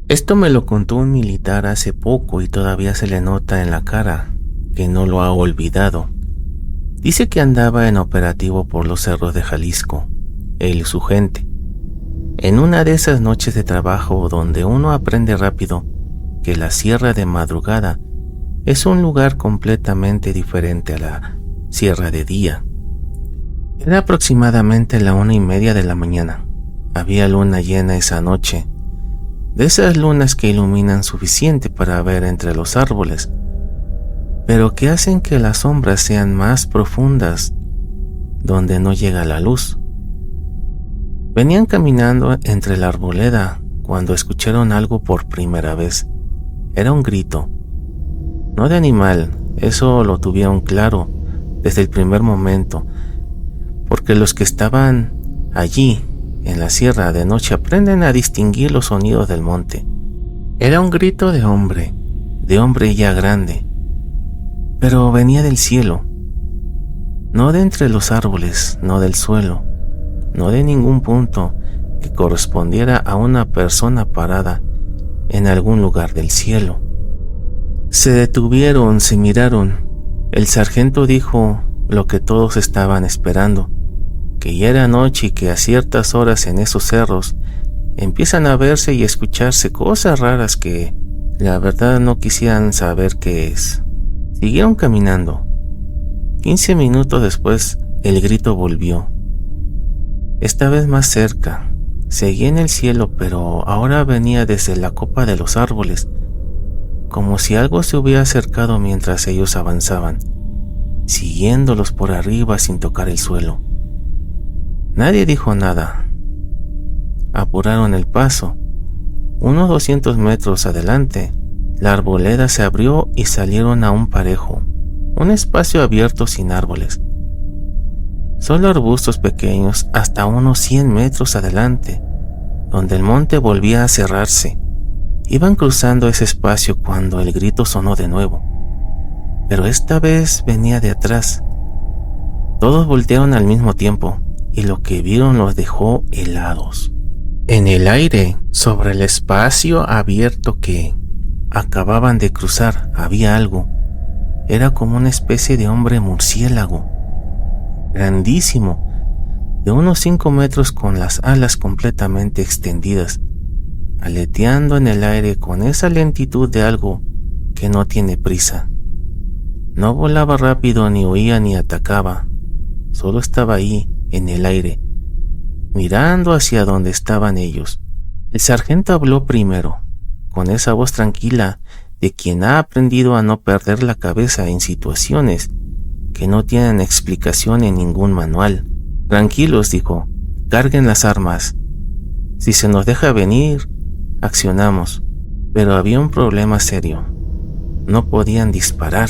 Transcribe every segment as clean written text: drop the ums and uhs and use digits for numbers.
Esto me lo contó un militar hace poco y todavía se le nota en la cara que no lo ha olvidado. Dice que andaba en operativo por los cerros de Jalisco, él y su gente. En una de esas noches de trabajo donde uno aprende rápido que la sierra de madrugada es un lugar completamente diferente a la sierra de día. Era aproximadamente la 1:30 de la mañana. Había luna llena esa noche, de esas lunas que iluminan suficiente para ver entre los árboles, pero que hacen que las sombras sean más profundas donde no llega la luz. Venían caminando entre la arboleda cuando escucharon algo por primera vez. Era un grito, no de animal, eso lo tuvieron claro desde el primer momento, porque los que estaban allí en la sierra de noche aprenden a distinguir los sonidos del monte. Era un grito de hombre ya grande, pero venía del cielo, no de entre los árboles, no del suelo, no de ningún punto que correspondiera a una persona parada en algún lugar del cielo. Se detuvieron, se miraron. El sargento dijo lo que todos estaban esperando, que ya era noche y que a ciertas horas en esos cerros empiezan a verse y escucharse cosas raras que la verdad no quisieran saber qué es. Siguieron caminando. 15 minutos después el grito volvió. Esta vez más cerca. Seguía en el cielo, pero ahora venía desde la copa de los árboles, como si algo se hubiera acercado mientras ellos avanzaban, siguiéndolos por arriba sin tocar el suelo. Nadie dijo nada. Apuraron el paso. Unos 200 metros adelante, la arboleda se abrió y salieron a un parejo, un espacio abierto sin árboles. Solo arbustos pequeños hasta unos 100 metros adelante, donde el monte volvía a cerrarse. Iban cruzando ese espacio cuando el grito sonó de nuevo, pero esta vez venía de atrás. Todos voltearon al mismo tiempo y lo que vieron los dejó helados. En el aire, sobre el espacio abierto que acababan de cruzar, había algo. Era como una especie de hombre murciélago, grandísimo, de unos 5 metros con las alas completamente extendidas, aleteando en el aire con esa lentitud de algo que no tiene prisa. No volaba rápido, ni huía, ni atacaba, solo estaba ahí, en el aire, mirando hacia donde estaban ellos. El sargento habló primero, con esa voz tranquila de quien ha aprendido a no perder la cabeza en situaciones que no tienen explicación en ningún manual. Tranquilos, dijo, carguen las armas. Si se nos deja venir, accionamos. Pero había un problema serio. No podían disparar.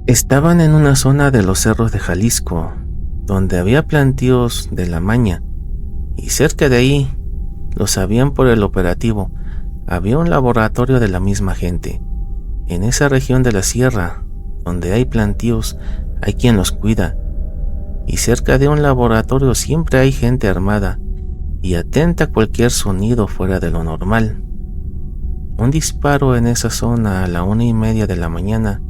Estaban en una zona de los cerros de Jalisco, donde había plantíos de la maña, y cerca de ahí, lo sabían por el operativo, había un laboratorio de la misma gente. En esa región de la sierra, donde hay plantíos, hay quien los cuida, y cerca de un laboratorio siempre hay gente armada y atenta a cualquier sonido fuera de lo normal. Un disparo en esa zona a la 1:30 de la mañana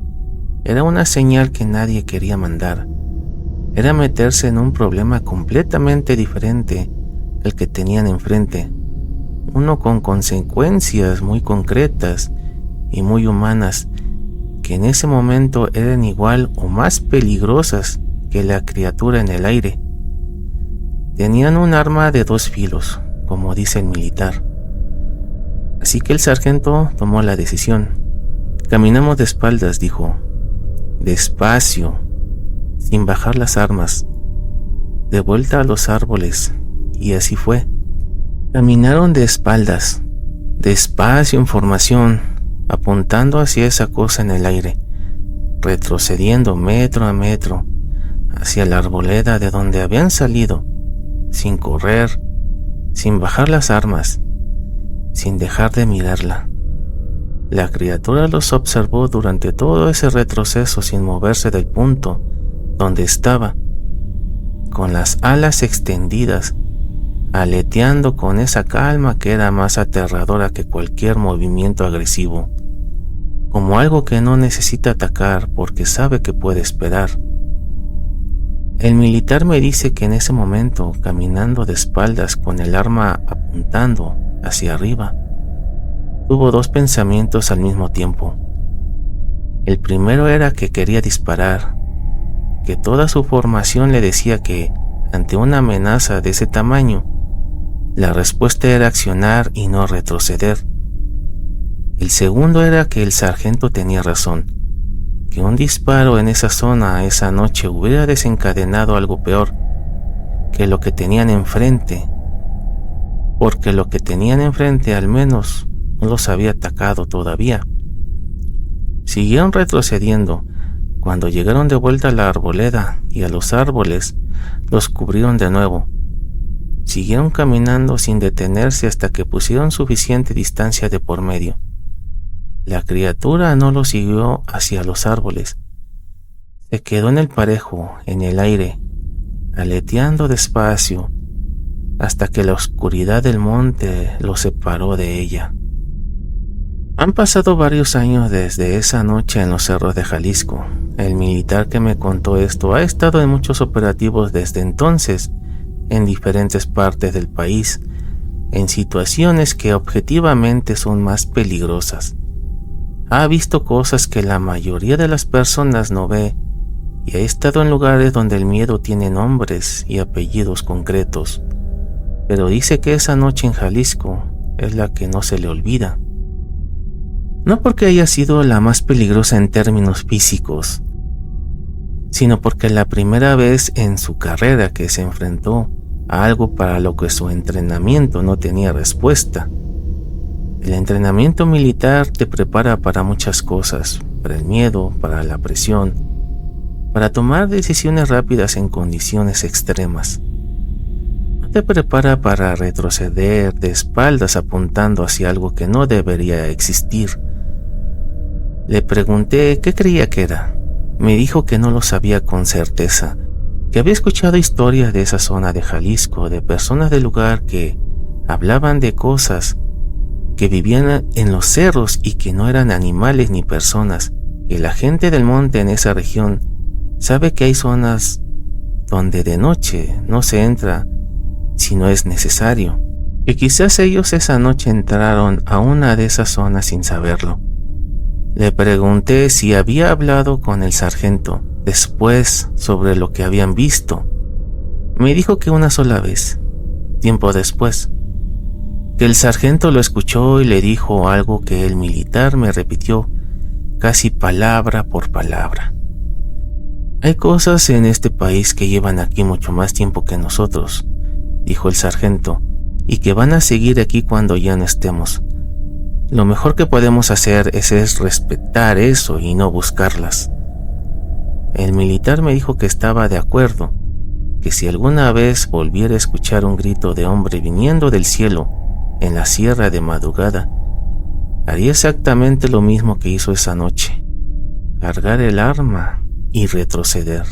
era una señal que nadie quería mandar. Era meterse en un problema completamente diferente al que tenían enfrente, uno con consecuencias muy concretas y muy humanas, que en ese momento eran igual o más peligrosas que la criatura en el aire. Tenían un arma de 2 filos, como dice el militar. Así que el sargento tomó la decisión. Caminamos de espaldas, dijo. Despacio, sin bajar las armas. De vuelta a los árboles, y así fue. Caminaron de espaldas, despacio en formación, apuntando hacia esa cosa en el aire, retrocediendo metro a metro hacia la arboleda de donde habían salido, sin correr, sin bajar las armas, sin dejar de mirarla. La criatura los observó durante todo ese retroceso sin moverse del punto donde estaba, con las alas extendidas, aleteando con esa calma que era más aterradora que cualquier movimiento agresivo, como algo que no necesita atacar porque sabe que puede esperar. El militar me dice que en ese momento, caminando de espaldas con el arma apuntando hacia arriba, tuvo dos pensamientos al mismo tiempo. El primero era que quería disparar, que toda su formación le decía que, ante una amenaza de ese tamaño, la respuesta era accionar y no retroceder. El segundo era que el sargento tenía razón, que un disparo en esa zona esa noche hubiera desencadenado algo peor que lo que tenían enfrente, porque lo que tenían enfrente al menos no los había atacado todavía. Siguieron retrocediendo. Cuando llegaron de vuelta a la arboleda y a los árboles, los cubrieron de nuevo. Siguieron caminando sin detenerse hasta que pusieron suficiente distancia de por medio. La criatura no lo siguió hacia los árboles. Se quedó en el parejo, en el aire, aleteando despacio, hasta que la oscuridad del monte lo separó de ella. Han pasado varios años desde esa noche en los cerros de Jalisco. El militar que me contó esto ha estado en muchos operativos desde entonces, en diferentes partes del país, en situaciones que objetivamente son más peligrosas. Ha visto cosas que la mayoría de las personas no ve, y ha estado en lugares donde el miedo tiene nombres y apellidos concretos. Pero dice que esa noche en Jalisco es la que no se le olvida. No porque haya sido la más peligrosa en términos físicos, sino porque la primera vez en su carrera que se enfrentó a algo para lo que su entrenamiento no tenía respuesta. El entrenamiento militar te prepara para muchas cosas, para el miedo, para la presión, para tomar decisiones rápidas en condiciones extremas. No te prepara para retroceder de espaldas apuntando hacia algo que no debería existir. Le pregunté qué creía que era. Me dijo que no lo sabía con certeza, que había escuchado historias de esa zona de Jalisco, de personas del lugar que hablaban de cosas que vivían en los cerros y que no eran animales ni personas, que la gente del monte en esa región sabe que hay zonas donde de noche no se entra si no es necesario, que quizás ellos esa noche entraron a una de esas zonas sin saberlo. Le pregunté si había hablado con el sargento después sobre lo que habían visto. Me dijo que una sola vez, tiempo después, que el sargento lo escuchó y le dijo algo que el militar me repitió casi palabra por palabra. Hay cosas en este país que llevan aquí mucho más tiempo que nosotros, dijo el sargento, y que van a seguir aquí cuando ya no estemos. Lo mejor que podemos hacer es respetar eso y no buscarlas. El militar me dijo que estaba de acuerdo, que si alguna vez volviera a escuchar un grito de hombre viniendo del cielo en la sierra de madrugada, haría exactamente lo mismo que hizo esa noche: cargar el arma y retroceder.